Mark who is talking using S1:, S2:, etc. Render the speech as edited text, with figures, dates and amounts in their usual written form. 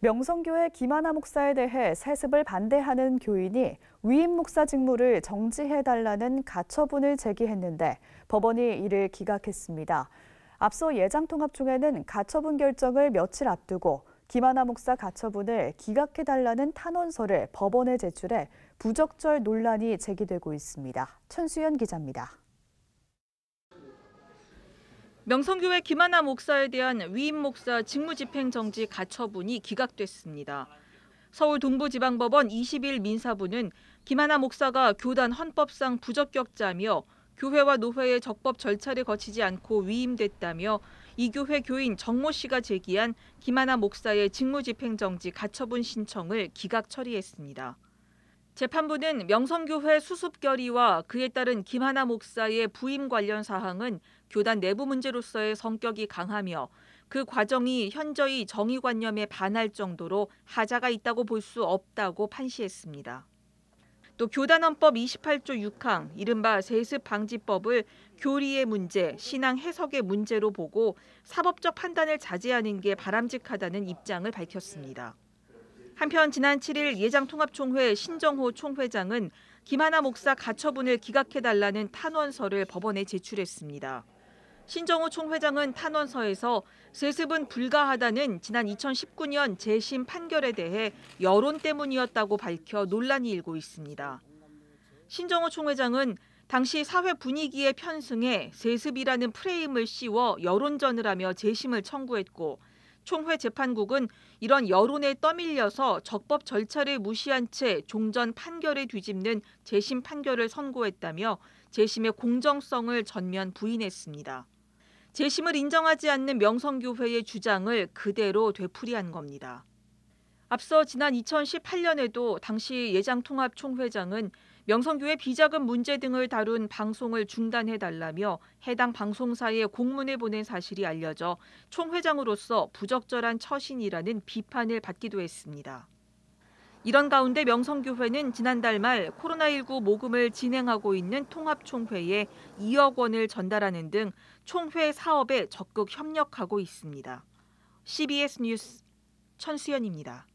S1: 명성교회 김하나 목사에 대해 세습을 반대하는 교인이 위임 목사 직무를 정지해달라는 가처분을 제기했는데 법원이 이를 기각했습니다. 앞서 예장통합총회는 가처분 결정을 며칠 앞두고 김하나 목사 가처분을 기각해달라는 탄원서를 법원에 제출해 부적절 논란이 제기되고 있습니다. 천수연 기자입니다.
S2: 명성교회 김하나 목사에 대한 위임 목사 직무집행정지 가처분이 기각됐습니다. 서울 동부지방법원 20일 민사부는 김하나 목사가 교단 헌법상 부적격자며 교회와 노회의 적법 절차를 거치지 않고 위임됐다며 이 교회 교인 정모 씨가 제기한 김하나 목사의 직무집행정지 가처분 신청을 기각 처리했습니다. 재판부는 명성교회 수습 결의와 그에 따른 김하나 목사의 부임 관련 사항은 교단 내부 문제로서의 성격이 강하며 그 과정이 현저히 정의관념에 반할 정도로 하자가 있다고 볼 수 없다고 판시했습니다. 또 교단헌법 28조 6항, 이른바 세습방지법을 교리의 문제, 신앙 해석의 문제로 보고 사법적 판단을 자제하는 게 바람직하다는 입장을 밝혔습니다. 한편 지난 7일 예장통합총회 신정호 총회장은 김하나 목사 가처분을 기각해달라는 탄원서를 법원에 제출했습니다. 신정호 총회장은 탄원서에서 세습은 불가하다는 지난 2019년 재심 판결에 대해 여론 때문이었다고 밝혀 논란이 일고 있습니다. 신정호 총회장은 당시 사회 분위기에 편승해 세습이라는 프레임을 씌워 여론전을 하며 재심을 청구했고 총회 재판국은 이런 여론에 떠밀려서 적법 절차를 무시한 채 종전 판결을 뒤집는 재심 판결을 선고했다며 재심의 공정성을 전면 부인했습니다. 재심을 인정하지 않는 명성교회의 주장을 그대로 되풀이한 겁니다. 앞서 지난 2018년에도 당시 예장통합총회장은 명성교회 비자금 문제 등을 다룬 방송을 중단해달라며 해당 방송사에 공문을 보낸 사실이 알려져 총회장으로서 부적절한 처신이라는 비판을 받기도 했습니다. 이런 가운데 명성교회는 지난달 말 코로나19 모금을 진행하고 있는 통합총회에 2억 원을 전달하는 등 총회 사업에 적극 협력하고 있습니다. CBS 뉴스 천수연입니다.